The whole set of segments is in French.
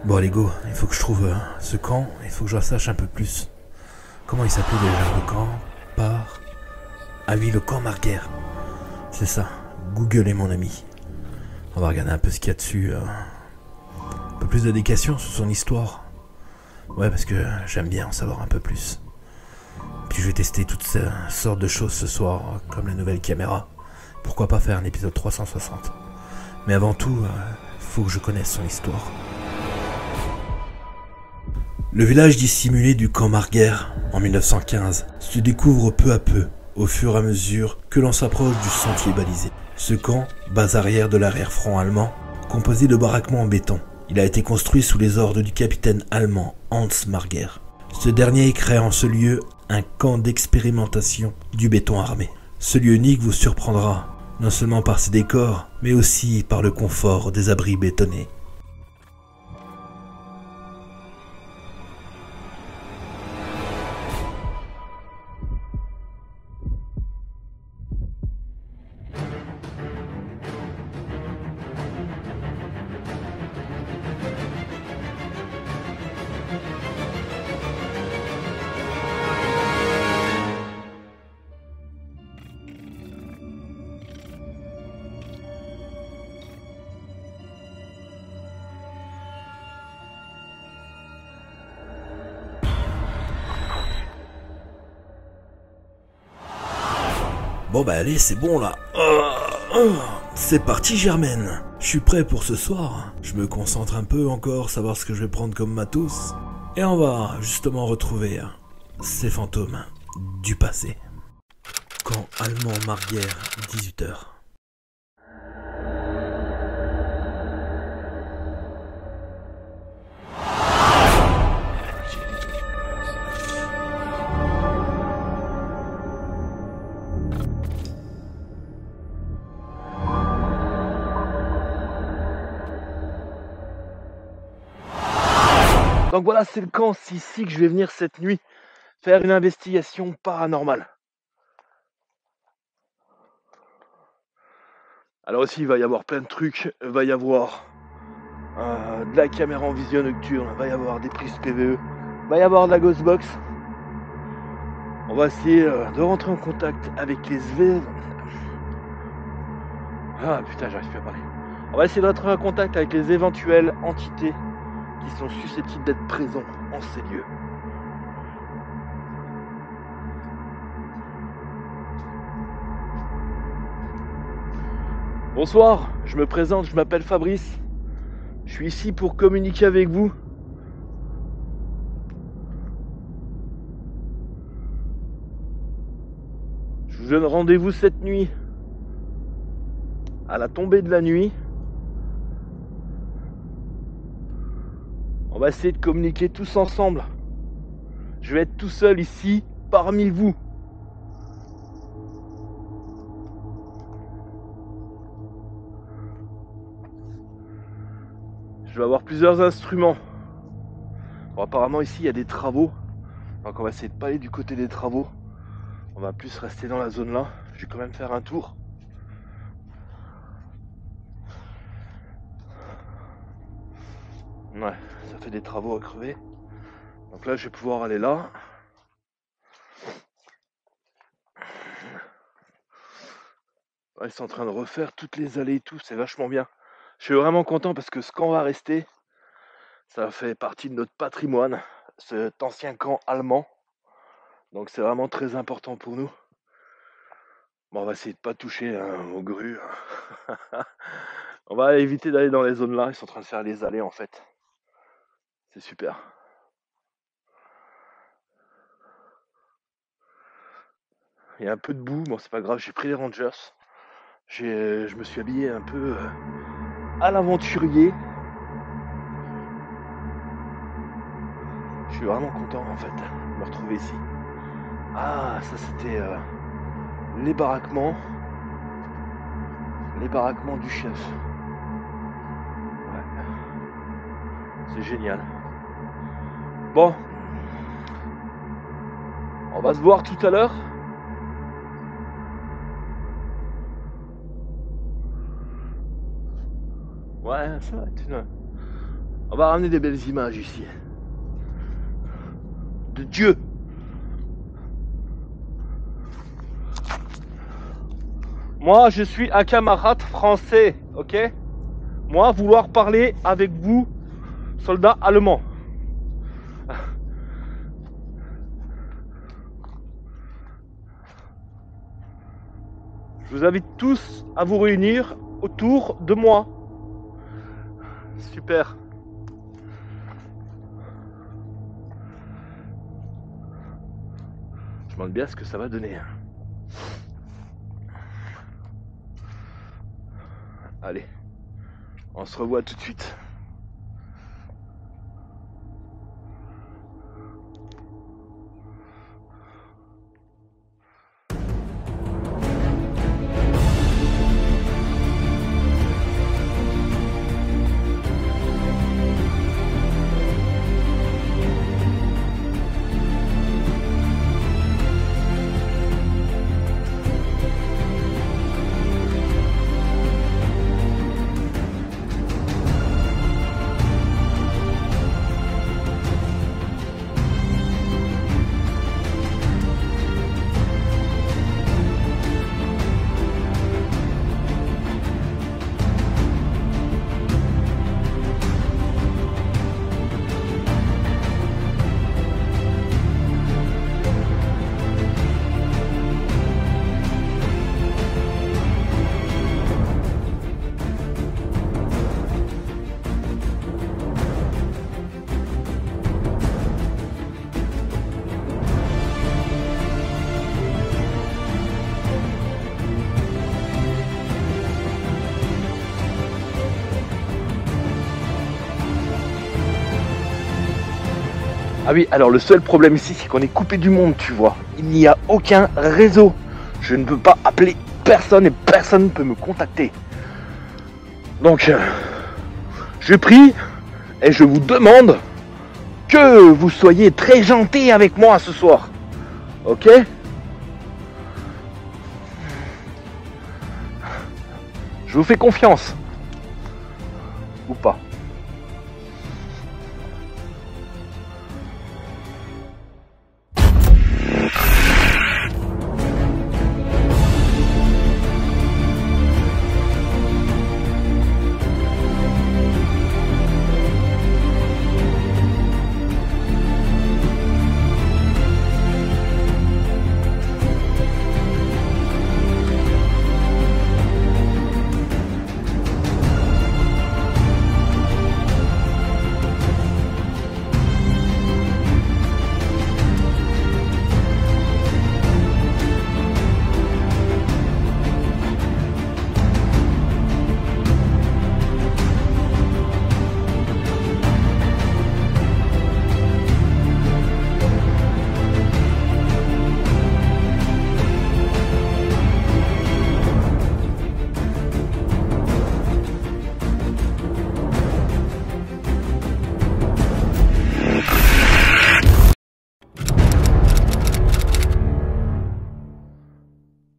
Bon allez go, il faut que je trouve ce camp, il faut que j'en sache un peu plus. Comment il s'appelait déjà le camp par... Ah oui, le camp Marguerre. C'est ça, Google est mon ami. On va regarder un peu ce qu'il y a dessus. Un peu plus d'indications sur son histoire. Ouais, parce que j'aime bien en savoir un peu plus. Puis je vais tester toutes ces sortes de choses ce soir, comme la nouvelle caméra. Pourquoi pas faire un épisode 360. Mais avant tout, faut que je connaisse son histoire. Le village dissimulé du camp Marguerre, en 1915, se découvre peu à peu, au fur et à mesure que l'on s'approche du sentier balisé. Ce camp, base arrière de l'arrière-front allemand, composé de baraquements en béton. Il a été construit sous les ordres du capitaine allemand Hans Marguerre. Ce dernier crée en ce lieu un camp d'expérimentation du béton armé. Ce lieu unique vous surprendra, non seulement par ses décors, mais aussi par le confort des abris bétonnés. Bon bah allez, c'est bon là. C'est parti Germaine. Je suis prêt pour ce soir. Je me concentre un peu encore, savoir ce que je vais prendre comme matos. Et on va justement retrouver ces fantômes du passé. Camp allemand Marguerre, 18h. Donc voilà, c'est le camp, c'est ici que je vais venir cette nuit faire une investigation paranormale. Alors aussi, il va y avoir plein de trucs, il va y avoir de la caméra en vision nocturne, il va y avoir des prises PVE, il va y avoir de la Ghostbox. On va essayer de rentrer en contact avec les Ah putain, j'arrive plus à parler. On va essayer de rentrer en contact avec les éventuelles entités qui sont susceptibles d'être présents en ces lieux. Bonsoir, je me présente, je m'appelle Fabrice. Je suis ici pour communiquer avec vous. Je vous donne rendez-vous cette nuit, à la tombée de la nuit. On va essayer de communiquer tous ensemble. Je vais être tout seul ici, parmi vous. Je vais avoir plusieurs instruments. Bon, apparemment ici il y a des travaux. Donc on va essayer de pas aller du côté des travaux. On va plus rester dans la zone là. Je vais quand même faire un tour. Ouais, ça fait des travaux à crever. Donc là je vais pouvoir aller là. Ouais, ils sont en train de refaire toutes les allées et tout, c'est vachement bien. Je suis vraiment content parce que ce camp va rester, ça fait partie de notre patrimoine, cet ancien camp allemand. Donc c'est vraiment très important pour nous. Bon, on va essayer de pas toucher aux grues. On va éviter d'aller dans les zones là, ils sont en train de faire les allées en fait. C'est super. Il y a un peu de boue, bon c'est pas grave, j'ai pris les Rangers. Je me suis habillé un peu à l'aventurier. Je suis vraiment content en fait de me retrouver ici. Ah, ça c'était les baraquements. Les baraquements du chef. Ouais. C'est génial. Bon. On va se voir tout à l'heure. Ouais, ça va être On va ramener des belles images ici. De Dieu. Moi, je suis un camarade français, ok? Moi, vouloir parler avec vous, soldats allemands. Je vous invite tous à vous réunir autour de moi. Super. Je me demande bien ce que ça va donner. Allez, on se revoit tout de suite. Ah oui, alors le seul problème ici, c'est qu'on est coupé du monde, tu vois. Il n'y a aucun réseau. Je ne peux pas appeler personne et personne ne peut me contacter. Donc, je prie et je vous demande que vous soyez très gentils avec moi ce soir. Ok? Je vous fais confiance. Ou pas.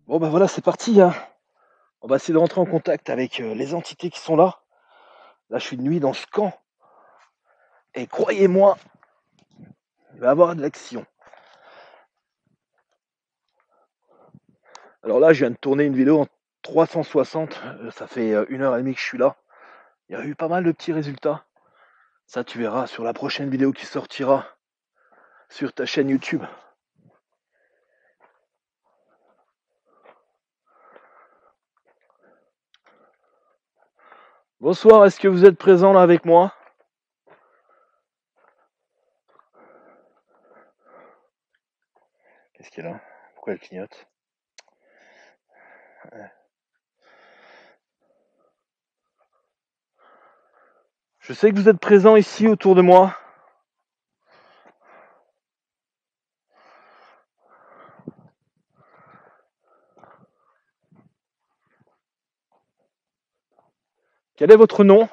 Bon ben voilà, c'est parti, hein. On va essayer de rentrer en contact avec les entités qui sont là. Là, je suis de nuit dans ce camp. Et croyez-moi, il va y avoir de l'action. Alors là, je viens de tourner une vidéo en 360. Ça fait 1h30 que je suis là. Il y a eu pas mal de petits résultats. Ça, tu verras sur la prochaine vidéo qui sortira sur ta chaîne YouTube. Bonsoir, est-ce que vous êtes présent là avec moi? Qu'est-ce qu'il y a là? Pourquoi elle clignote? Ouais. Je sais que vous êtes présent ici autour de moi. Quel est votre nom?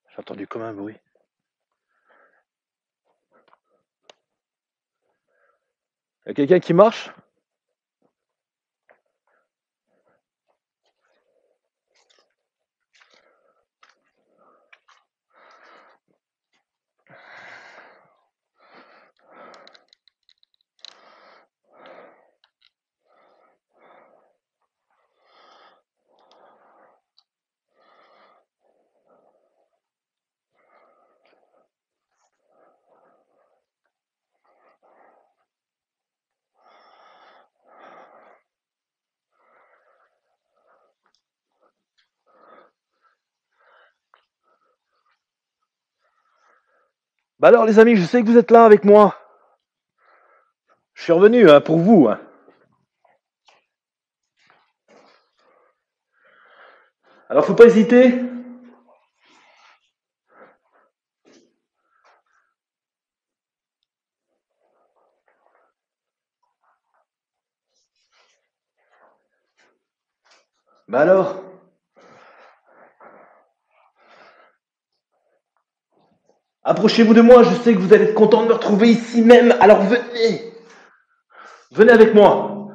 J'ai entendu comme un bruit. Y a quelqu'un qui marche? Bah alors les amis, je sais que vous êtes là avec moi. Je suis revenu hein, pour vous. Hein. Alors faut pas hésiter. Bah alors, approchez-vous de moi, je sais que vous allez être content de me retrouver ici même, alors venez. Venez avec moi.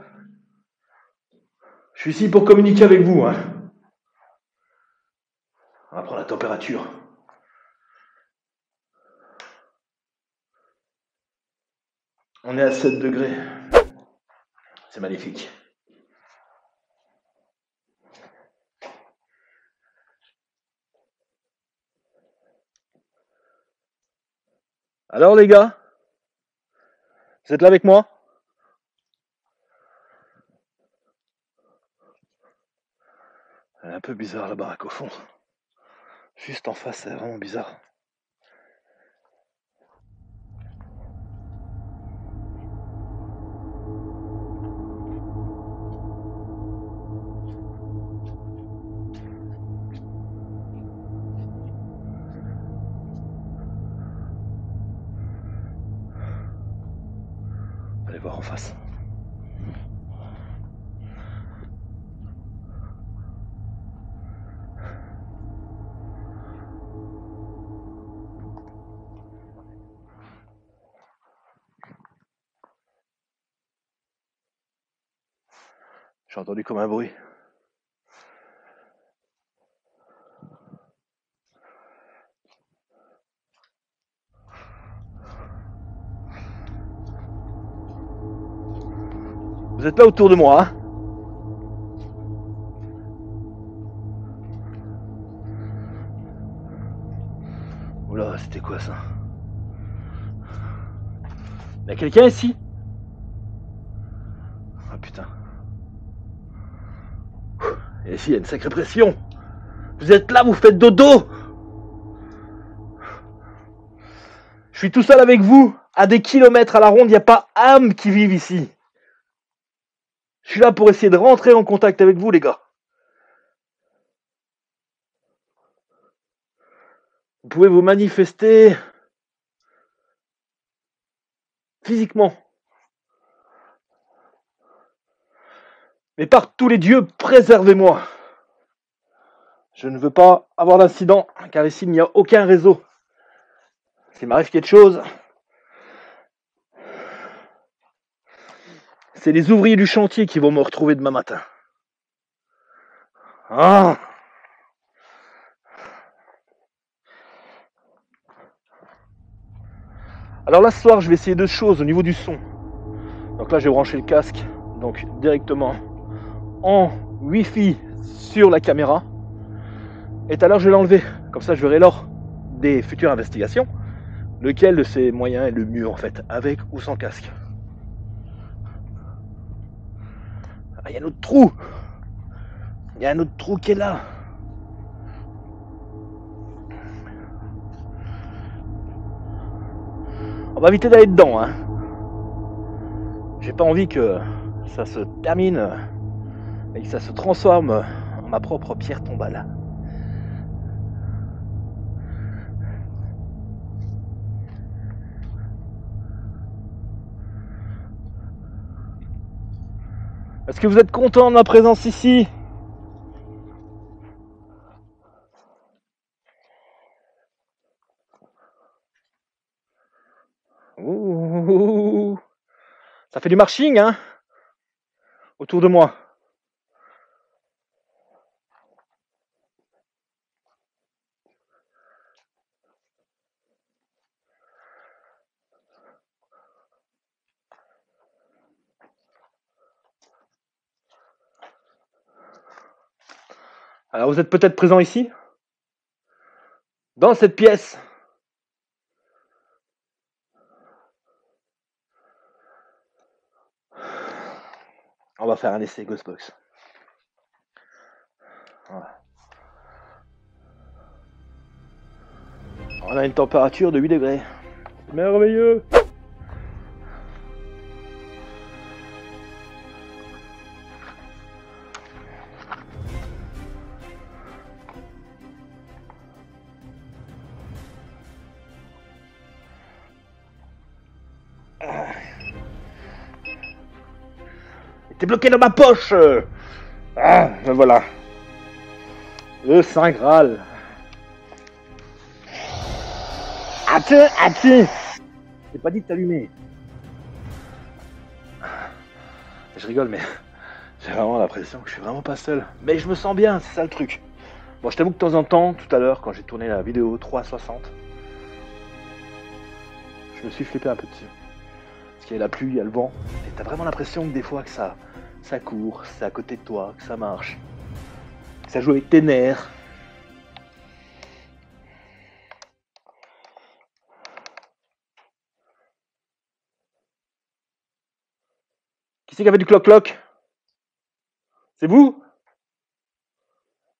Je suis ici pour communiquer avec vous. Hein. On va prendre la température. On est à 7 degrés. C'est magnifique. Alors les gars, vous êtes là avec moi? Elle est un peu bizarre la baraque au fond. Juste en face, c'est vraiment bizarre. Allez voir en face. J'ai entendu comme un bruit. Vous êtes là autour de moi, hein? Oula, c'était quoi ça? Il y a quelqu'un ici? Ah putain. Et ici, il y a une sacrée pression. Vous êtes là, vous faites dodo. Je suis tout seul avec vous. À des kilomètres à la ronde, il n'y a pas âme qui vive ici. Je suis là pour essayer de rentrer en contact avec vous, les gars. Vous pouvez vous manifester physiquement. Mais par tous les dieux, préservez-moi. Je ne veux pas avoir d'incident, car ici, il n'y a aucun réseau. S'il m'arrive quelque chose, c'est les ouvriers du chantier qui vont me retrouver demain matin. Ah! Alors là, ce soir, je vais essayer deux choses au niveau du son. Donc là, j'ai branché le casque, donc directement en Wi-Fi sur la caméra. Et tout à l'heure, je vais l'enlever. Comme ça, je verrai lors des futures investigations lequel de ces moyens est le mieux, en fait, avec ou sans casque. Ah, il y a un autre trou. Il y a un autre trou qui est là. On va éviter d'aller dedans, hein. J'ai pas envie que ça se termine et que ça se transforme en ma propre pierre tombale. Est-ce que vous êtes content de ma présence ici? Ouh, Ça fait du marching, hein, autour de moi. Alors vous êtes peut-être présent ici, dans cette pièce. On va faire un essai Ghostbox. Voilà. On a une température de 8 degrés. Merveilleux. T'es bloqué dans ma poche. Ah, ben voilà. Le Saint Graal. Attends. J'ai pas dit de t'allumer. Je rigole, mais j'ai vraiment l'impression que je suis vraiment pas seul. Mais je me sens bien, c'est ça le truc. Bon, je t'avoue que de temps en temps, tout à l'heure, quand j'ai tourné la vidéo 360, je me suis flippé un peu dessus. Parce qu'il y a la pluie, il y a le vent. Et t'as vraiment l'impression que des fois que ça court, c'est à côté de toi, que ça marche. Que ça joue avec tes nerfs. Qui c'est qui avait du cloc-cloc? C'est vous?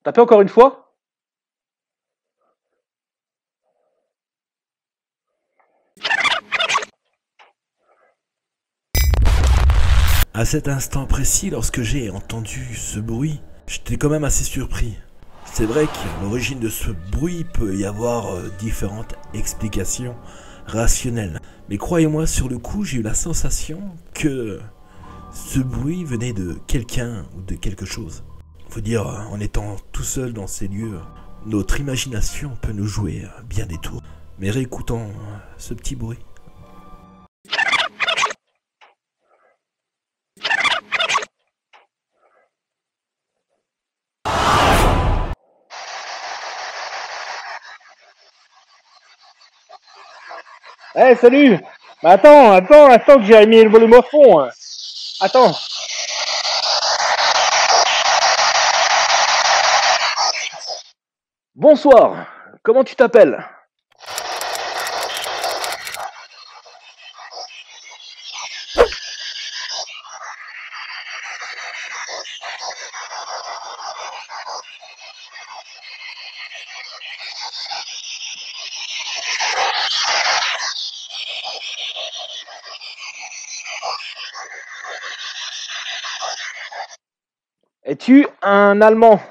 Tapez encore une fois? À cet instant précis, lorsque j'ai entendu ce bruit, j'étais quand même assez surpris. C'est vrai qu'à l'origine de ce bruit peut y avoir différentes explications rationnelles. Mais croyez-moi, sur le coup, j'ai eu la sensation que ce bruit venait de quelqu'un ou de quelque chose. Faut dire, en étant tout seul dans ces lieux, notre imagination peut nous jouer bien des tours. Mais réécoutons ce petit bruit. Eh, salut! Mais attends que j'ai mis le volume au fond. Hein. Attends. Bonsoir, comment tu t'appelles? Es-tu un Allemand?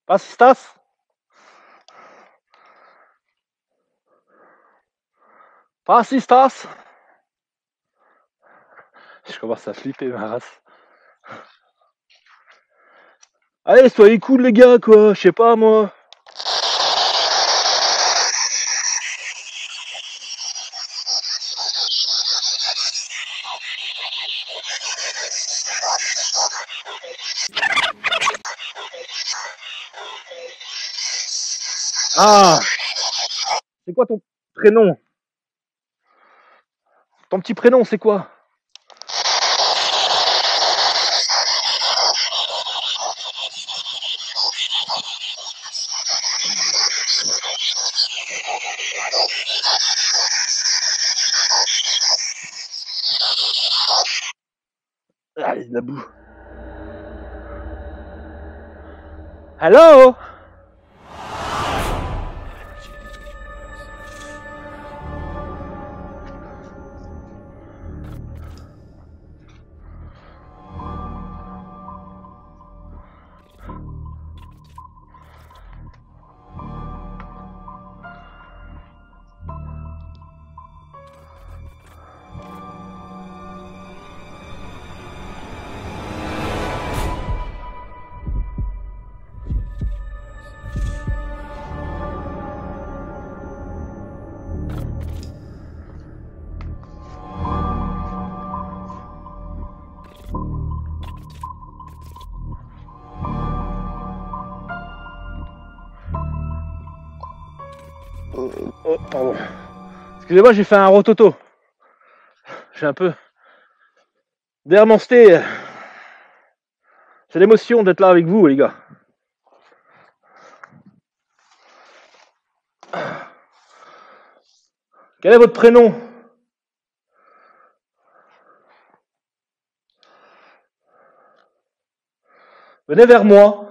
Was ist das? Was ist das? Je commence à flipper ma race. Allez, soyez cool les gars, quoi, je sais pas moi. Ah, c'est quoi ton prénom? Ton petit prénom, c'est quoi? Ah, il y a de la boue. Hello? Oh, pardon. Excusez-moi, j'ai fait un rototo. J'ai un peu démonté. C'est l'émotion d'être là avec vous, les gars. Quel est votre prénom? Venez vers moi.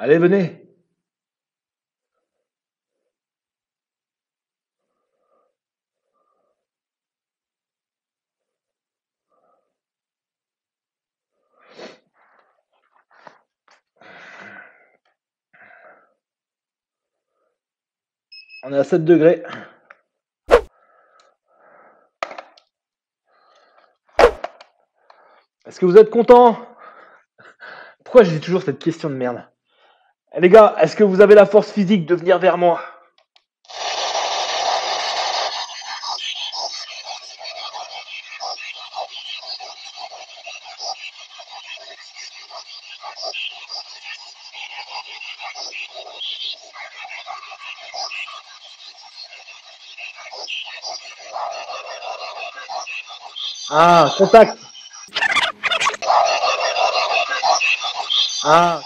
Allez, venez. On est à 7 degrés. Est-ce que vous êtes contents? Pourquoi j'ai toujours cette question de merde? Eh, les gars, est-ce que vous avez la force physique de venir vers moi? Ah, contact. Ah,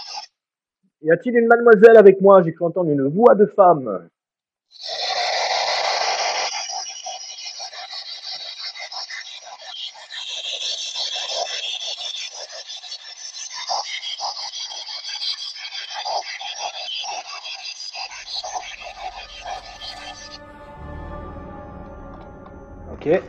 y a-t-il une mademoiselle avec moi? J'ai cru entendre une voix de femme. Ok.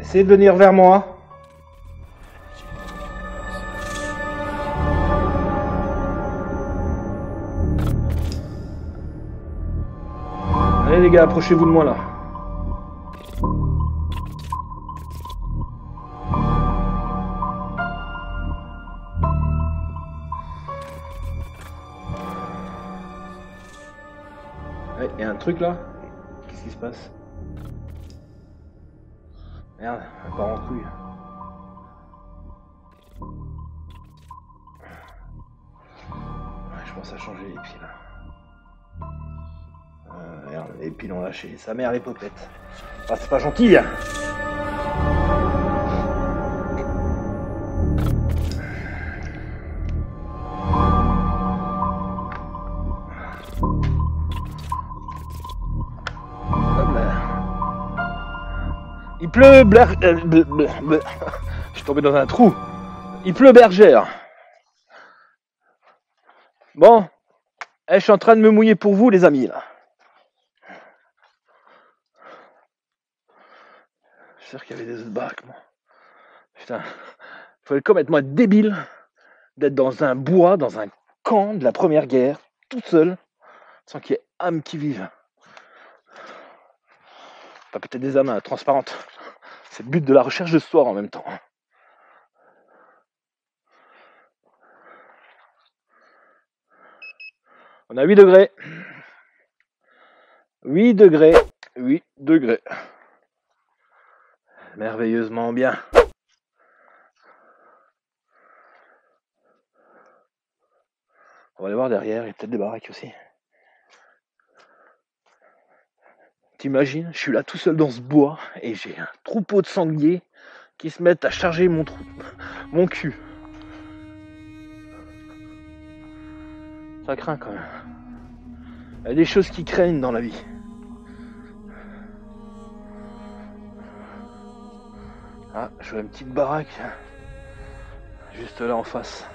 Essayez de venir vers moi. Allez les gars, approchez-vous de moi là. Ouais, y a un truc là. Qu'est-ce qui se passe? Merde, elle part en couille. Ouais, je pense à changer les piles. Merde, les piles ont lâché. Sa mère les popettes. Ah, c'est pas gentil. Il pleut, Blair. Je suis tombé dans un trou. Il pleut, bergère. Bon, je suis en train de me mouiller pour vous, les amis, là. Je suis sûr qu'il y avait des autres baraques, moi. Putain, il fallait complètement être débile d'être dans un bois, dans un camp de la Première Guerre, toute seule, sans qu'il y ait âme qui vive. Pas peut-être des âmes transparentes. C'est le but de la recherche de ce soir en même temps. On a 8 degrés. 8 degrés. 8 degrés. Merveilleusement bien. On va aller voir derrière, il y a peut-être des baraques aussi. T'imagines, je suis là tout seul dans ce bois et j'ai un troupeau de sangliers qui se mettent à charger mon cul. Ça craint quand même. Il y a des choses qui craignent dans la vie. Ah, je vois une petite baraque juste là en face.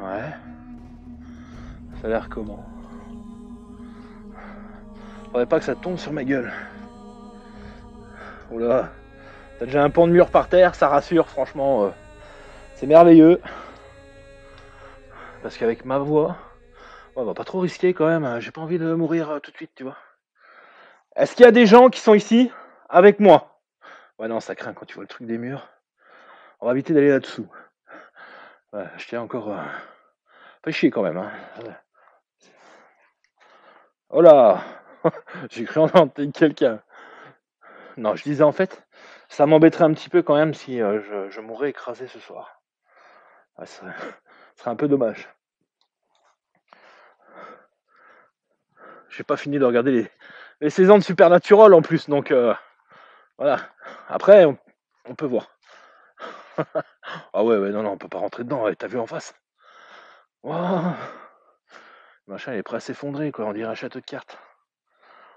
Ouais. Ça a l'air comment? Faudrait pas que ça tombe sur ma gueule. Oula. T'as déjà un pan de mur par terre, ça rassure, franchement. C'est merveilleux. Parce qu'avec ma voix, on va pas trop risquer quand même. J'ai pas envie de mourir tout de suite, tu vois. Est-ce qu'il y a des gens qui sont ici avec moi? Ouais, non, ça craint quand tu vois le truc des murs. On va éviter d'aller là-dessous. Ouais, je tiens encore. Fait chier quand même. Hein. Oh là. J'ai cru entendre quelqu'un. Non, je disais en fait, ça m'embêterait un petit peu quand même si je mourrais écrasé ce soir. Ouais, ce serait un peu dommage. J'ai pas fini de regarder les saisons de Supernatural en plus, donc voilà. Après, on peut voir. Ah ouais, non, on peut pas rentrer dedans, ouais, t'as vu en face. Wow. Le machin, il est prêt à s'effondrer, quoi, on dirait un château de cartes.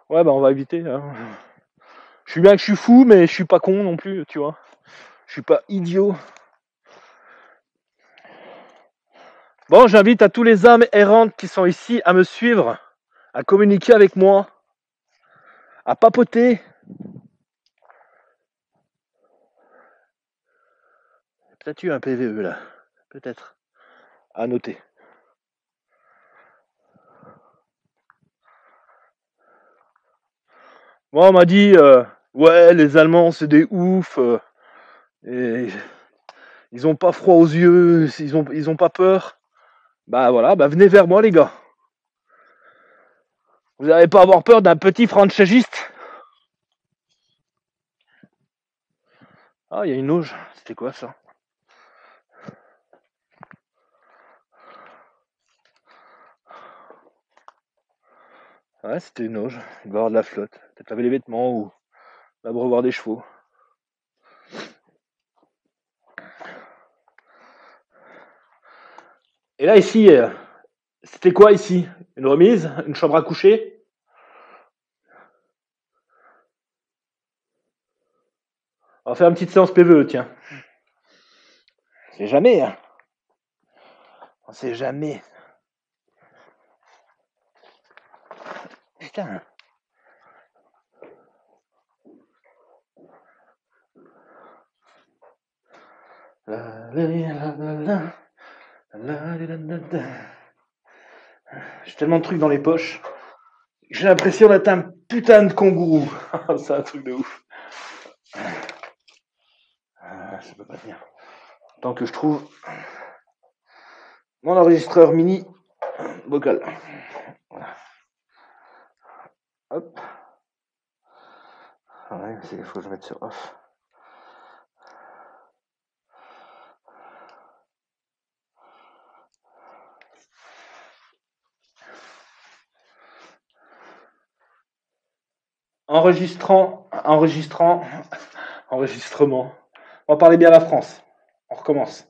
Ouais, bah on va éviter. Hein. Je suis bien que je suis fou, mais je suis pas con non plus, tu vois. Je suis pas idiot. Bon, j'invite à tous les âmes errantes qui sont ici à me suivre, à communiquer avec moi, à papoter. Peut-être eu un PVE là, peut-être. À noter. Moi, on m'a dit, ouais, les Allemands, c'est des oufs. Et ils ont pas froid aux yeux, ils ont pas peur. Bah voilà, bah venez vers moi, les gars. Vous n'allez pas avoir peur d'un petit franchagiste. Ah, il y a une auge. C'était quoi ça? Ouais, c'était une auge. Il doit y avoir de la flotte. Peut-être laver les vêtements ou l'abreuvoir des chevaux. Et là, ici, c'était quoi ici? Une remise? Une chambre à coucher? On va faire une petite séance PVE, tiens. On sait jamais, hein. On sait jamais. Putain. J'ai tellement de trucs dans les poches. J'ai l'impression d'être un putain de kangourou. C'est un truc de ouf. Ça peut pas tenir. Tant que je trouve mon enregistreur mini vocal. Voilà. Hop. Ouais, il faut que je mette sur off. Enregistrement. On va parler bien la France. On recommence.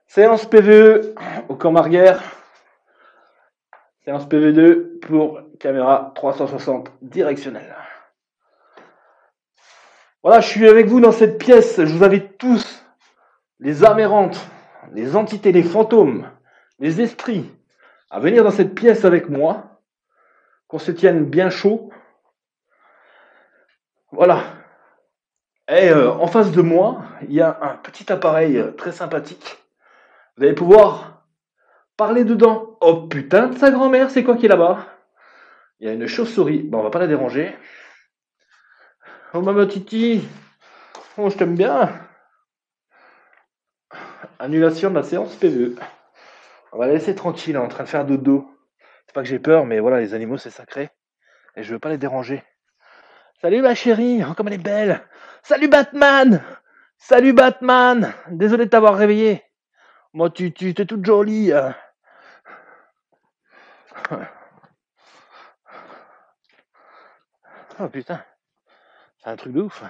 Séance PVE au camp Marguerre. Séance PV2 pour caméra 360 directionnelle. Voilà, je suis avec vous dans cette pièce. Je vous invite tous, les âmes errantes, les entités, les fantômes, les esprits, à venir dans cette pièce avec moi, qu'on se tienne bien chaud. Voilà. Et en face de moi, il y a un petit appareil très sympathique. Vous allez pouvoir parler dedans. Oh putain de sa grand-mère, c'est quoi qui est là-bas? Il y a une chauve-souris. Bon, on va pas la déranger. Oh, maman Titi. Oh, je t'aime bien. Annulation de la séance PVE. On va la laisser tranquille, elle est en train de faire dodo. C'est pas que j'ai peur, mais voilà, les animaux, c'est sacré. Et je veux pas les déranger. Salut ma chérie, oh, comme elle est belle. Salut Batman. Salut Batman. Désolé de t'avoir réveillé. Moi, tu t'es toute jolie. Oh putain, c'est un truc de ouf.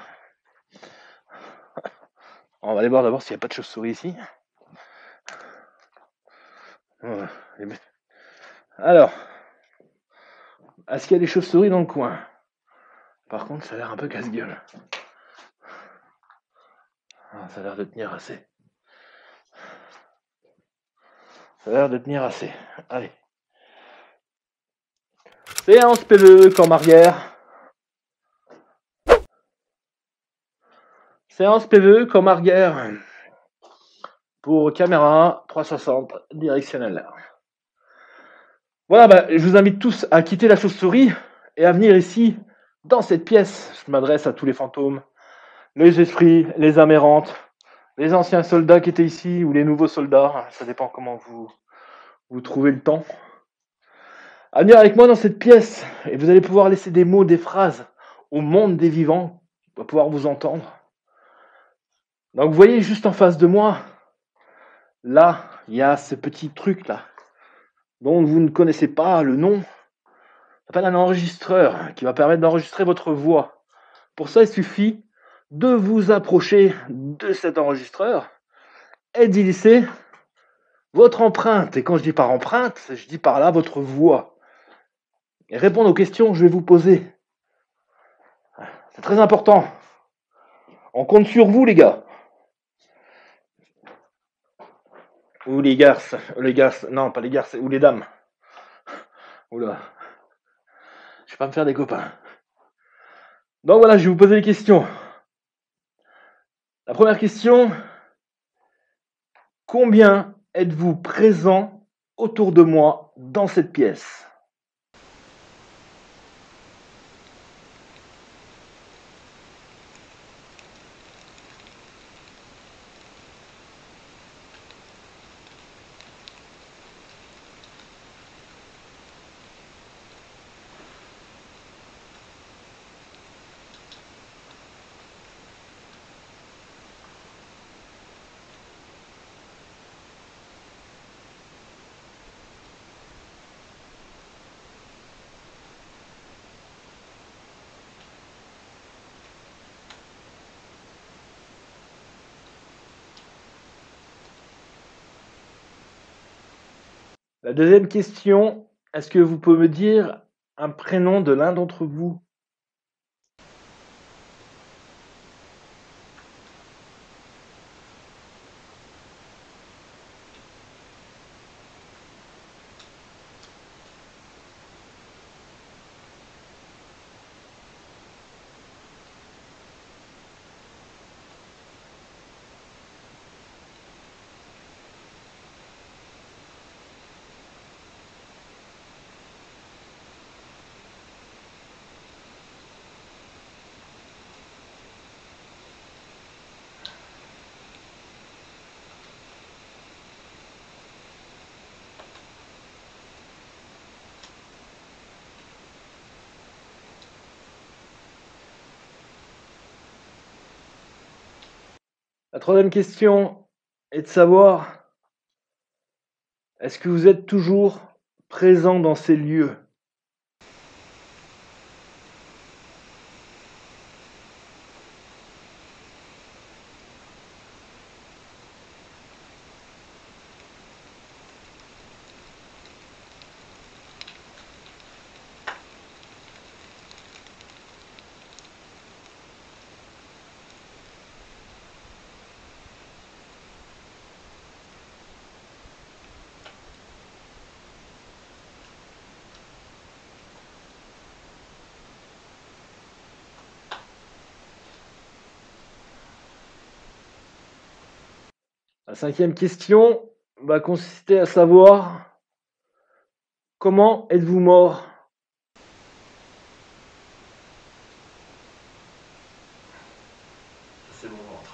On va aller voir d'abord s'il n'y a pas de chauve-souris ici. Alors, est-ce qu'il y a des chauves-souris dans le coin? Par contre, ça a l'air un peu casse-gueule. Ça a l'air de tenir assez. Ça a l'air de tenir assez. Allez. Séance PVE, camp arrière. Séance PVE, camp arrière. Pour caméra 360 directionnelle. Voilà, bah, je vous invite tous à quitter la chauve-souris et à venir ici, dans cette pièce. Je m'adresse à tous les fantômes, les esprits, les âmes errantes, les anciens soldats qui étaient ici, ou les nouveaux soldats, ça dépend comment vous trouvez le temps. À venir avec moi dans cette pièce, et vous allez pouvoir laisser des mots, des phrases au monde des vivants, qui va pouvoir vous entendre. Donc vous voyez juste en face de moi, là, il y a ce petit truc là, dont vous ne connaissez pas le nom. Ça s'appelle un enregistreur qui va permettre d'enregistrer votre voix. Pour ça, il suffit de vous approcher de cet enregistreur et d'y laisser votre empreinte. Et quand je dis par empreinte, je dis par là votre voix. Et répondre aux questions que je vais vous poser. C'est très important. On compte sur vous, les gars. Ou les garces. Non, pas les garces, ou les dames. Oula. Je vais pas me faire des copains. Donc voilà, je vais vous poser des questions. La première question, combien êtes-vous présent autour de moi dans cette pièce? La deuxième question, est-ce que vous pouvez me dire un prénom de l'un d'entre vous? La troisième question est de savoir, est-ce que vous êtes toujours présent dans ces lieux? La cinquième question va consister à savoir, comment êtes-vous mort? c'est mon ventre.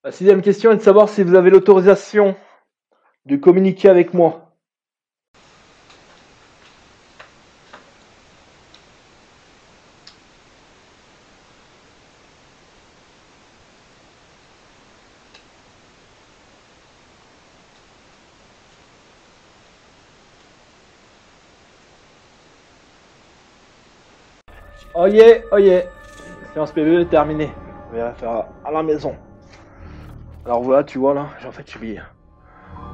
La sixième question est de savoir si vous avez l'autorisation de communiquer avec moi. Oyez, oyez. Séance PVE terminée. On va la faire à la maison. Alors voilà, tu vois là, en fait j'ai mis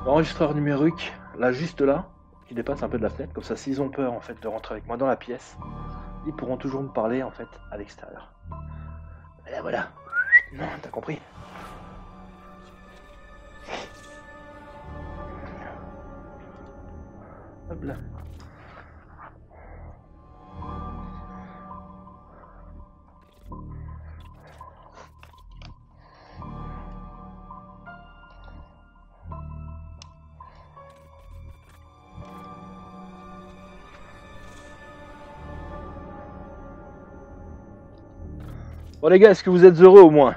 l'enregistreur numérique, là juste là, qui dépasse un peu de la fenêtre, comme ça s'ils ont peur en fait de rentrer avec moi dans la pièce, ils pourront toujours me parler en fait à l'extérieur. Et là voilà. Non, t'as compris. Hop là. Bon les gars, est-ce que vous êtes heureux au moins?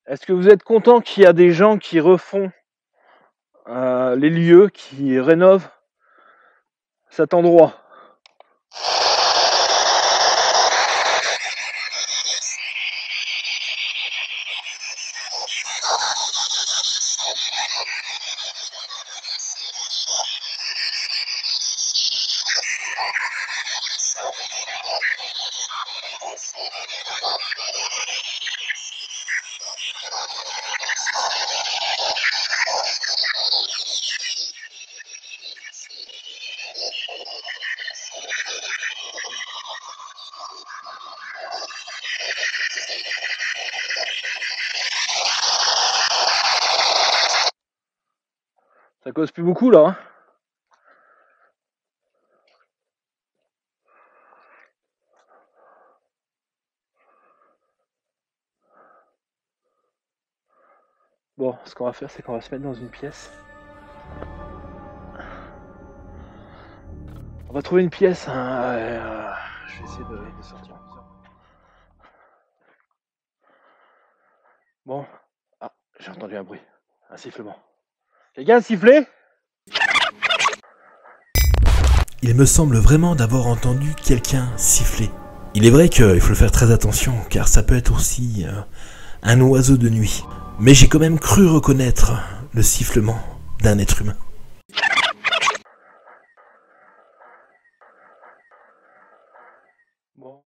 Est-ce que vous êtes content qu'il y a des gens qui refont les lieux, qui rénovent cet endroit? Ça cause plus beaucoup là, hein? Bon, ce qu'on va faire, c'est qu'on va se mettre dans une pièce. On va trouver une pièce. Hein, je vais essayer de sortir en plusieurs. Bon. Ah, j'ai entendu un bruit. Un sifflement. Quelqu'un a sifflé? Il me semble vraiment d'avoir entendu quelqu'un siffler. Il est vrai qu'il faut faire très attention, car ça peut être aussi un oiseau de nuit. Mais j'ai quand même cru reconnaître le sifflement d'un être humain. Bon.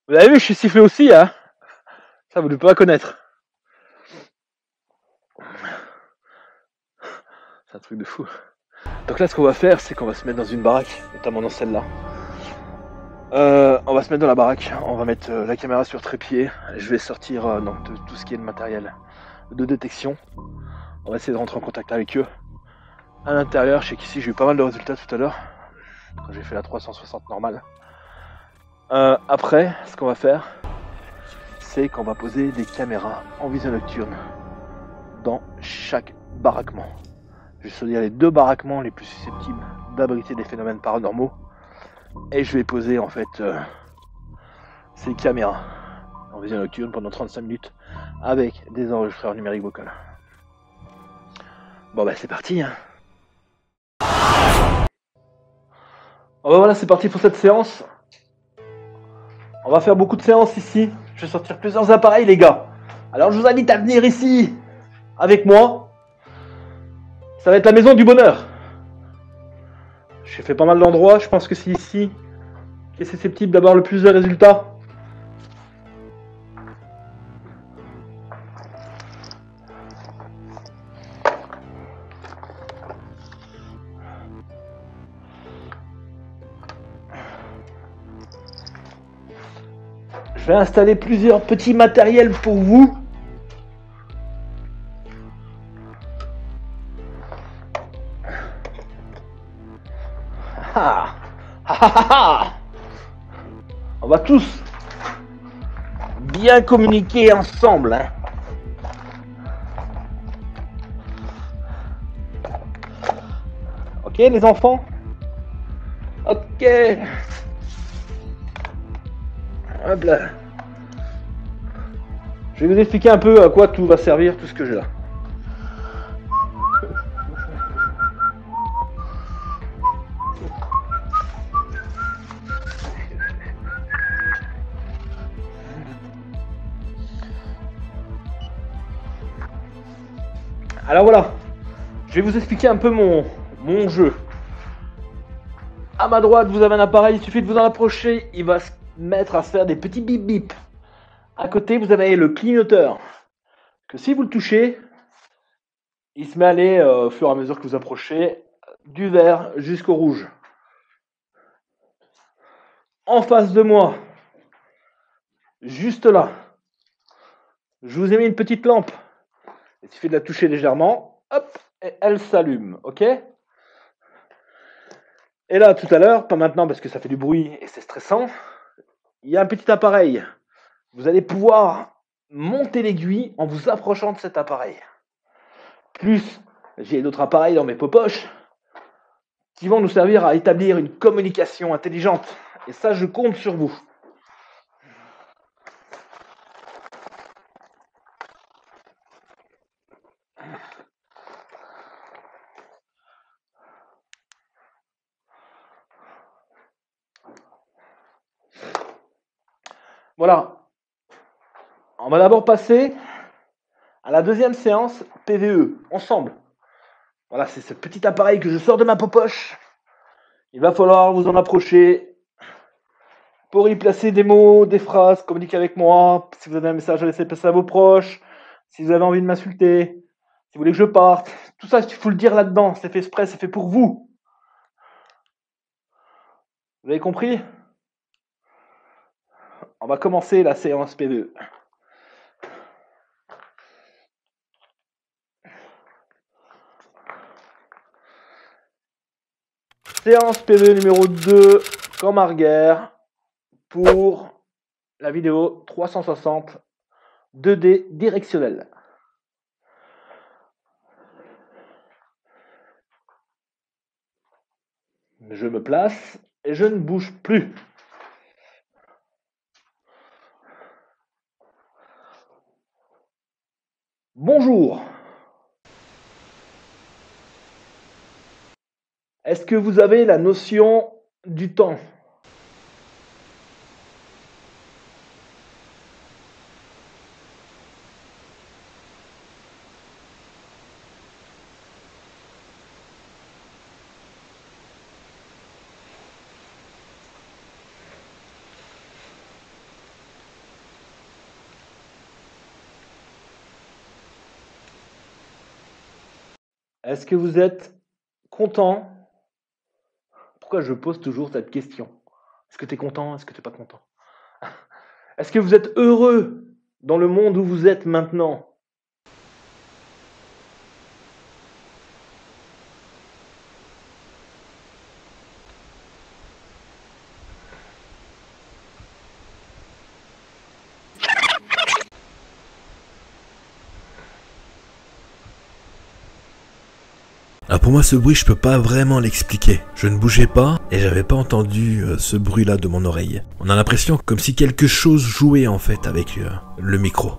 Vous avez vu, je suis sifflé aussi, hein? Ça, vous ne devez pas connaître. C'est un truc de fou. Donc là, ce qu'on va faire, c'est qu'on va se mettre dans une baraque, notamment dans celle-là. On va se mettre dans la baraque, on va mettre la caméra sur trépied. Je vais sortir de tout ce qui est de matériel. de détection. On va essayer de rentrer en contact avec eux. À l'intérieur, je sais qu'ici j'ai eu pas mal de résultats tout à l'heure, quand j'ai fait la 360 normale. Après, ce qu'on va faire, c'est qu'on va poser des caméras en vision nocturne dans chaque baraquement. Je vais choisir les 2 baraquements les plus susceptibles d'abriter des phénomènes paranormaux. Et je vais poser en fait ces caméras en vision nocturne pendant 35 minutes avec des enregistreurs numériques vocaux. Bon bah c'est parti hein. Bon bah voilà, c'est parti pour cette séance. On va faire beaucoup de séances ici. Je vais sortir plusieurs appareils les gars. Alors je vous invite à venir ici avec moi. Ça va être la maison du bonheur. J'ai fait pas mal d'endroits, je pense que c'est ici qui est susceptible d'avoir le plus de résultats. Je vais installer plusieurs petits matériels pour vous. Ah, ah, ah, ah. On va tous bien communiquer ensemble. Hein. Ok les enfants? Ok. Hop là. Je vais vous expliquer un peu à quoi tout va servir, tout ce que j'ai là. Alors voilà, je vais vous expliquer un peu mon jeu. À ma droite, vous avez un appareil, il suffit de vous en approcher, il va se mettre à se faire des petits bip bip. À côté, vous avez le clignoteur, que si vous le touchez, il se met à aller au fur et à mesure que vous approchez, du vert jusqu'au rouge. En face de moi, juste là, je vous ai mis une petite lampe. Il suffit de la toucher légèrement, hop, et elle s'allume, ok? Et là, tout à l'heure, pas maintenant parce que ça fait du bruit et c'est stressant, il y a un petit appareil. Vous allez pouvoir monter l'aiguille en vous approchant de cet appareil. Plus, j'ai d'autres appareils dans mes poches qui vont nous servir à établir une communication intelligente. Et ça, je compte sur vous. Voilà. On va d'abord passer à la deuxième séance PVE, ensemble. Voilà, c'est ce petit appareil que je sors de ma poche. Il va falloir vous en approcher pour y placer des mots, des phrases, communiquer avec moi. Si vous avez un message à laisser passer à vos proches, si vous avez envie de m'insulter, si vous voulez que je parte, tout ça, il faut le dire là-dedans. C'est fait exprès, c'est fait pour vous. Vous avez compris? On va commencer la séance PVE. Séance PVE numéro 2, comme Arguerre, pour la vidéo 360 2D directionnelle. Je me place et je ne bouge plus. Bonjour. Est-ce que vous avez la notion du temps? Est-ce que vous êtes content? Pourquoi je pose toujours cette question? Est-ce que tu es content? Est-ce que tu n'es pas content? Est-ce que vous êtes heureux dans le monde où vous êtes maintenant? Ah, pour moi, ce bruit, je peux pas vraiment l'expliquer. Je ne bougeais pas et j'avais pas entendu ce bruit-là de mon oreille. On a l'impression comme si quelque chose jouait en fait avec le micro.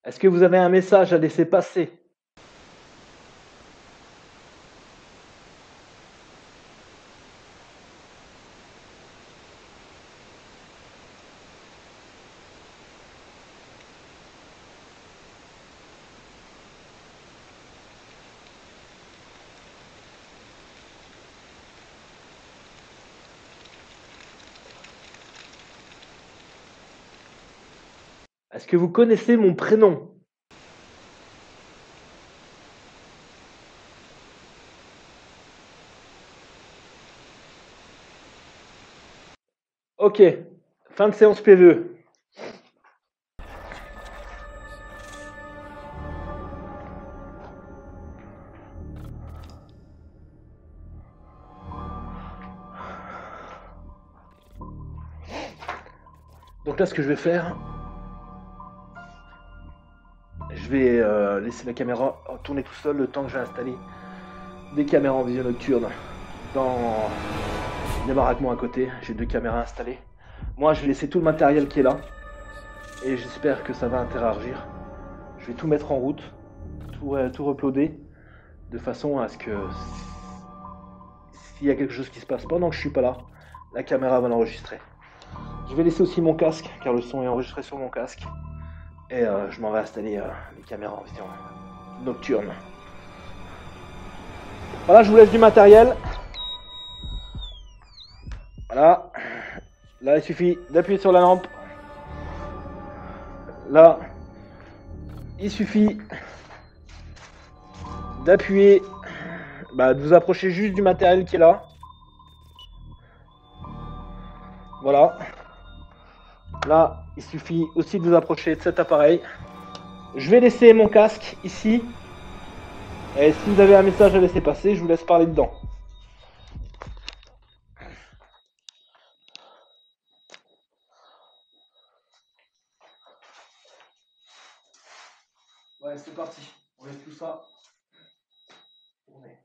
Est-ce que vous avez un message à laisser passer? Est-ce que vous connaissez mon prénom? Ok, fin de séance PVE. Donc là, ce que je vais faire, je vais laisser la caméra tourner tout seul le temps que je vais installer des caméras en vision nocturne dans les baraquements à côté. J'ai 2 caméras installées. Moi, je vais laisser tout le matériel qui est là et j'espère que ça va interagir. Je vais tout mettre en route, tout uploader de façon à ce que s'il y a quelque chose qui se passe pendant que je suis pas là, la caméra va l'enregistrer. Je vais laisser aussi mon casque car le son est enregistré sur mon casque et je m'en vais installer les caméras en vision nocturne. Voilà, je vous laisse du matériel. Voilà. Là, il suffit d'appuyer sur la lampe. Là, il suffit d'appuyer, de vous approcher juste du matériel qui est là. Voilà. Là, il suffit aussi de vous approcher de cet appareil. Je vais laisser mon casque ici. Et si vous avez un message à laisser passer, je vous laisse parler dedans. Ouais, c'est parti. On laisse tout ça tourner.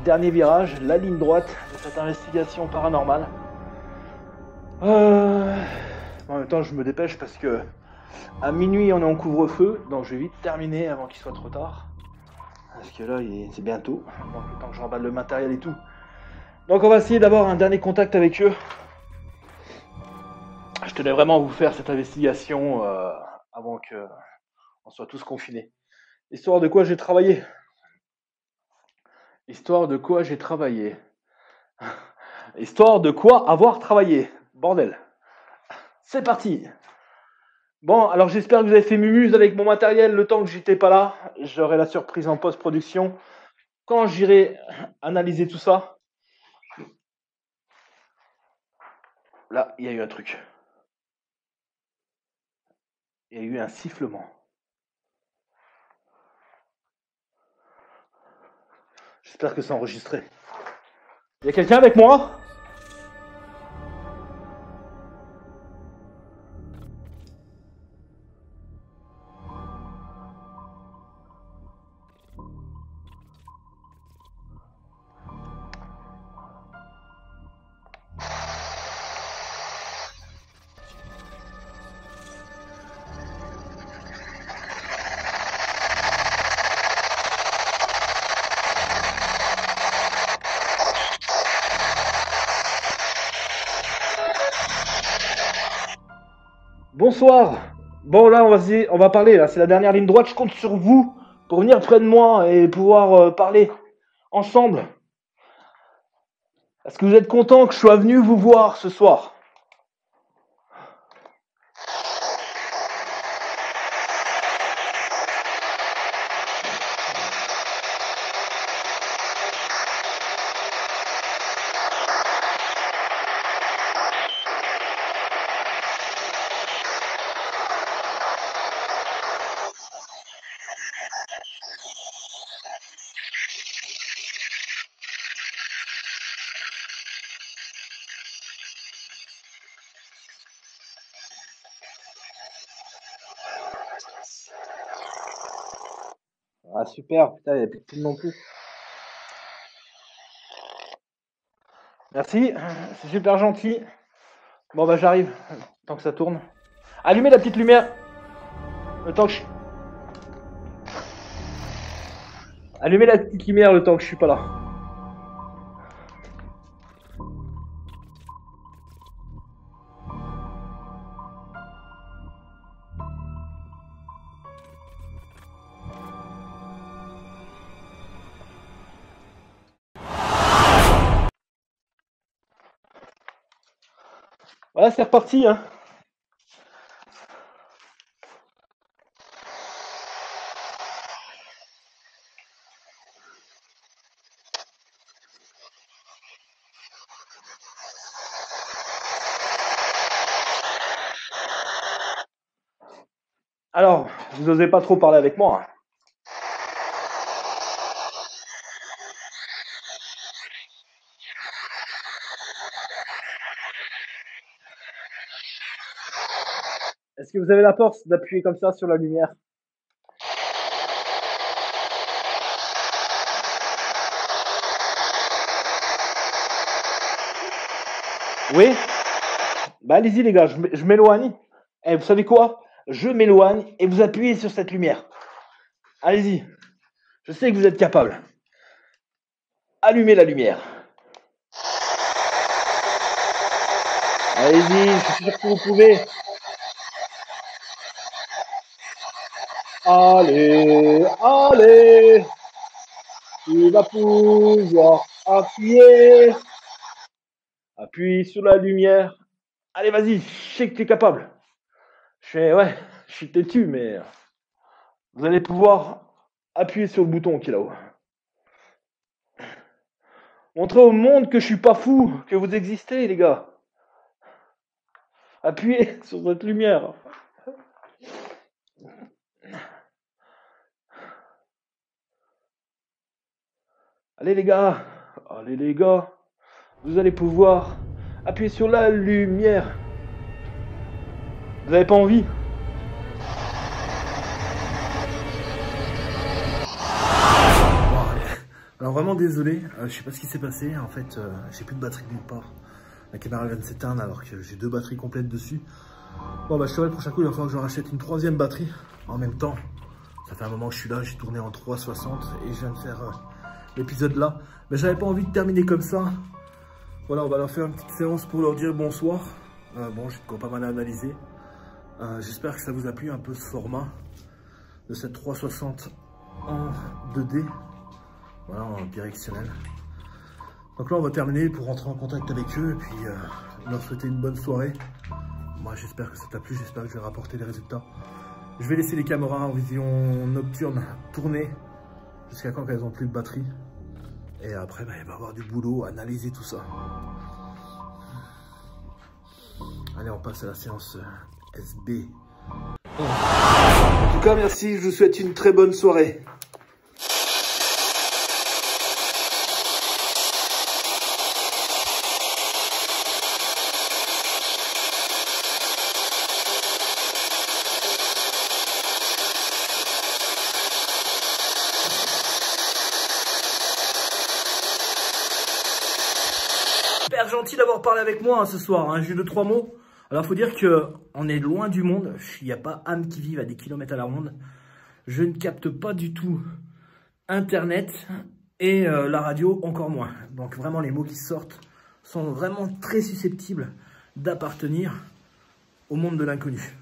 dernier virage, la ligne droite de cette investigation paranormale. En même temps, je me dépêche parce que à minuit, on est en couvre-feu, donc je vais vite terminer avant qu'il soit trop tard. Parce que là, c'est bientôt, donc le temps que je remballe le matériel et tout. Donc on va essayer d'avoir un dernier contact avec eux. Je tenais vraiment à vous faire cette investigation avant qu'on soit tous confinés. Histoire de quoi j'ai travaillé. Histoire de quoi j'ai travaillé. Histoire de quoi avoir travaillé. Bordel. C'est parti. Bon, alors j'espère que vous avez fait mumuse avec mon matériel le temps que j'étais pas là. J'aurai la surprise en post-production. Quand j'irai analyser tout ça. Là, il y a eu un truc. Il y a eu un sifflement. J'espère que c'est enregistré. Il y a quelqu'un avec moi ? Bonsoir. Bon là on va parler, là c'est la dernière ligne droite, je compte sur vous pour venir près de moi et pouvoir parler ensemble. Est-ce que vous êtes content que je sois venu vous voir ce soir ? Ah super, putain, il n'y a plus de film non plus. Merci, c'est super gentil. Bon bah j'arrive, tant que ça tourne. Allumez la petite lumière. Le temps que je... Allumez la petite lumière le temps que je suis pas là. Voilà, c'est reparti, hein. Alors, vous n'osez pas trop parler avec moi. Hein. Est-ce que vous avez la force d'appuyer comme ça sur la lumière ? Oui ? Bah allez-y les gars, je m'éloigne. Et vous savez quoi ? Je m'éloigne et vous appuyez sur cette lumière. Allez-y. Je sais que vous êtes capable. Allumez la lumière. Allez-y, je suis sûr que vous pouvez. Allez, allez. Tu vas pouvoir appuyer. Appuie sur la lumière. Allez, vas-y, je sais que tu es capable. Je suis têtu, mais vous allez pouvoir appuyer sur le bouton qui est là-haut. Montrez au monde que je suis pas fou, que vous existez, les gars. Appuyez sur cette lumière. Allez les gars, vous allez pouvoir appuyer sur la lumière. Vous n'avez pas envie ? Alors vraiment désolé, je sais pas ce qui s'est passé. En fait, j'ai plus de batterie nulle part. La caméra vient de s'éteindre alors que j'ai 2 batteries complètes dessus. Bon bah je saurai le prochain coup, il va falloir que je rachète une 3e batterie. En même temps, ça fait un moment que je suis là, j'ai tourné en 3.60 et je viens de faire l'épisode là. Mais j'avais pas envie de terminer comme ça. Voilà, on va leur faire une petite séance pour leur dire bonsoir. Bon, j'ai encore pas mal analysé. J'espère que ça vous a plu un peu ce format de cette 360 en 2D. Voilà, en directionnel. Donc là, on va terminer pour rentrer en contact avec eux et puis leur souhaiter une bonne soirée. Moi, j'espère que ça t'a plu, j'espère que je vais rapporter les résultats. Je vais laisser les caméras en vision nocturne tourner jusqu'à quand elles n'ont plus de batterie. Et après, bah, il va y avoir du boulot, analyser tout ça. Allez, on passe à la séance SB. En tout cas, merci, je vous souhaite une très bonne soirée. Super gentil d'avoir parlé avec moi ce soir, hein. J'ai eu 2-3 mots. Alors faut dire que on est loin du monde, il n'y a pas âme qui vive à des kilomètres à la ronde. Je ne capte pas du tout internet et la radio encore moins. Donc vraiment les mots qui sortent sont vraiment très susceptibles d'appartenir au monde de l'inconnu.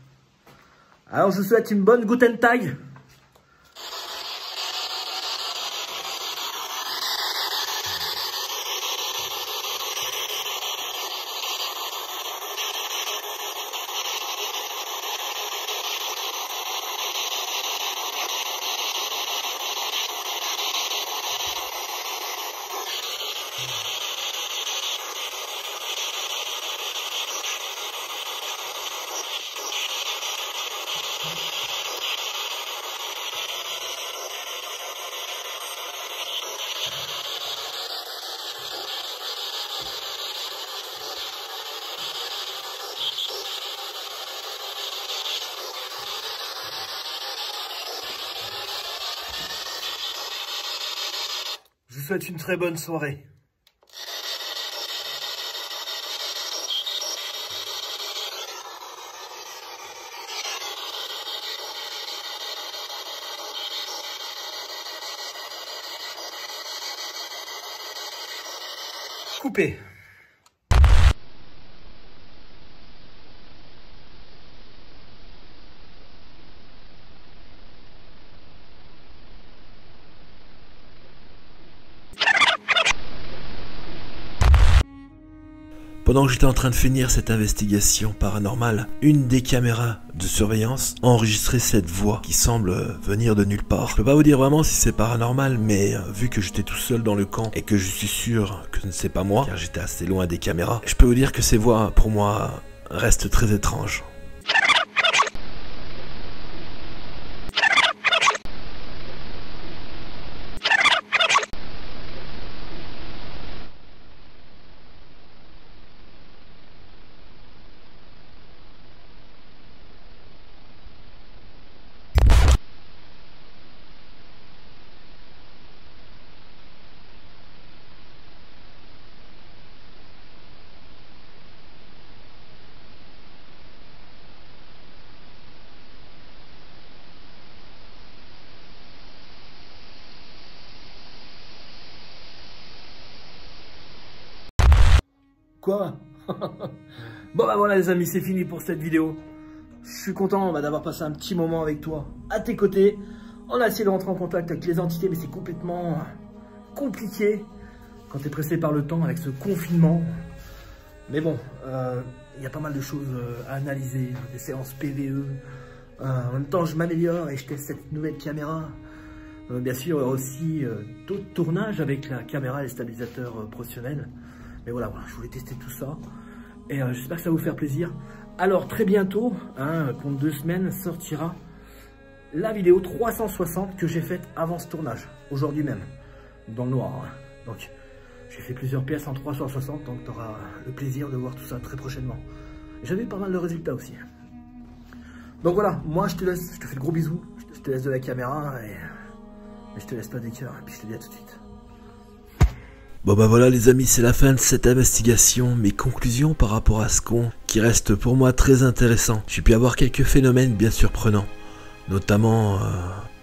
Alors je vous souhaite une bonne Guten Tag. Je vous souhaite une très bonne soirée. Coupé. Pendant que j'étais en train de finir cette investigation paranormale, une des caméras de surveillance a enregistré cette voix qui semble venir de nulle part. Je peux pas vous dire vraiment si c'est paranormal, mais vu que j'étais tout seul dans le camp et que je suis sûr que ce n'est pas moi, car j'étais assez loin des caméras, je peux vous dire que ces voix, pour moi, restent très étranges. Quoi? Bon bah voilà les amis, c'est fini pour cette vidéo. Je suis content d'avoir passé un petit moment avec toi, à tes côtés. On a essayé de rentrer en contact avec les entités, mais c'est complètement compliqué quand tu es pressé par le temps avec ce confinement. Mais bon, il y a pas mal de choses à analyser, des séances PVE. En même temps, je m'améliore et je teste cette nouvelle caméra. Bien sûr, il y aura aussi d'autres tournages avec la caméra et les stabilisateurs professionnels. Mais voilà, je voulais tester tout ça. Et j'espère que ça va vous faire plaisir. Alors, très bientôt, compte 2 semaines, sortira la vidéo 360 que j'ai faite avant ce tournage. Aujourd'hui même, dans le noir. Hein. Donc, j'ai fait plusieurs pièces en 360, donc tu auras le plaisir de voir tout ça très prochainement. J'avais eu pas mal de résultats aussi. Donc voilà, moi je te laisse, je te fais de gros bisous. Je te laisse de la caméra et je te laisse pas des cœurs. Et puis je te dis à tout de suite. Bon bah voilà les amis, c'est la fin de cette investigation. Mes conclusions par rapport à ce con, qui reste pour moi très intéressant. J'ai pu avoir quelques phénomènes bien surprenants, notamment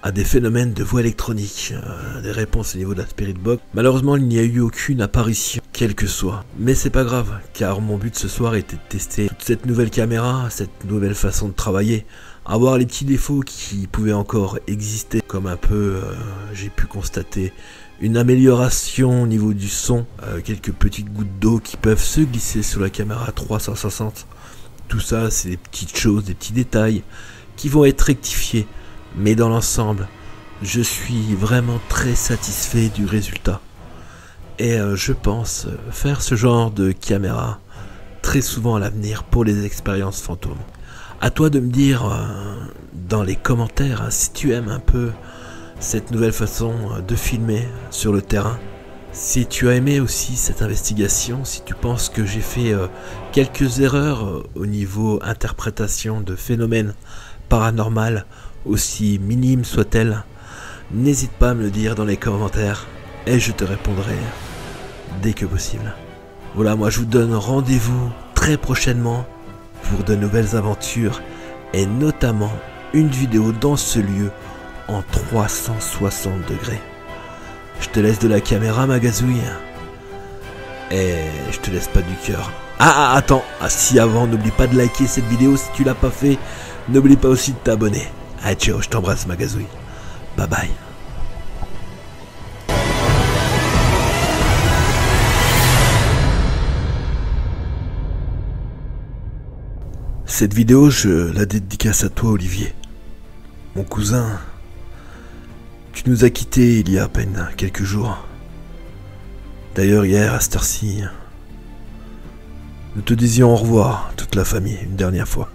à des phénomènes de voix électronique, des réponses au niveau de la Spirit Box. Malheureusement il n'y a eu aucune apparition, quelle que soit. Mais c'est pas grave, car mon but ce soir était de tester toute cette nouvelle caméra, cette nouvelle façon de travailler, avoir les petits défauts qui pouvaient encore exister, comme un peu j'ai pu constater une amélioration au niveau du son, quelques petites gouttes d'eau qui peuvent se glisser sur la caméra 360. Tout ça c'est des petites choses, des petits détails qui vont être rectifiés, mais dans l'ensemble je suis vraiment très satisfait du résultat et je pense faire ce genre de caméra très souvent à l'avenir pour les expériences fantômes. À toi de me dire dans les commentaires si tu aimes un peu cette nouvelle façon de filmer sur le terrain. Si tu as aimé aussi cette investigation, si tu penses que j'ai fait quelques erreurs au niveau interprétation de phénomènes paranormaux, aussi minimes soient-elles, n'hésite pas à me le dire dans les commentaires et je te répondrai dès que possible. Voilà, moi je vous donne rendez-vous très prochainement pour de nouvelles aventures et notamment une vidéo dans ce lieu en 360 degrés. Je te laisse de la caméra Magazouille et je te laisse pas du cœur. Attends, si avant, n'oublie pas de liker cette vidéo si tu l'as pas fait, n'oublie pas aussi de t'abonner. Allez ciao, je t'embrasse Magazouille, bye bye. Cette vidéo, je la dédicace à toi Olivier, mon cousin. Tu nous as quittés il y a à peine quelques jours. D'ailleurs hier à cette heure-ci, nous te disions au revoir toute la famille une dernière fois.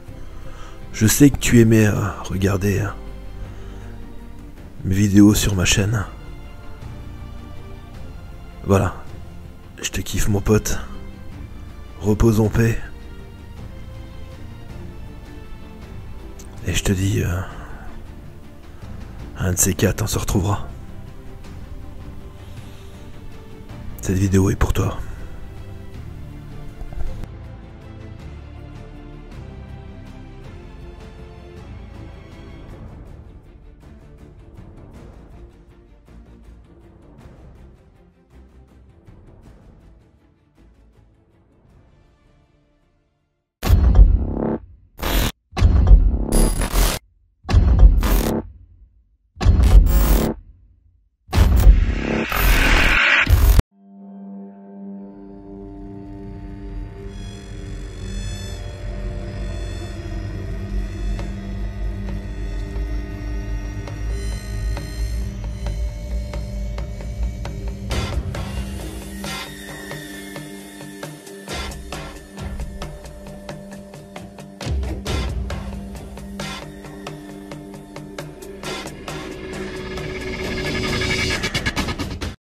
Je sais que tu aimais regarder mes vidéos sur ma chaîne. Voilà, je te kiffe mon pote. Repose en paix. Et je te dis, un de ces quatre, on se retrouvera. Cette vidéo est pour toi.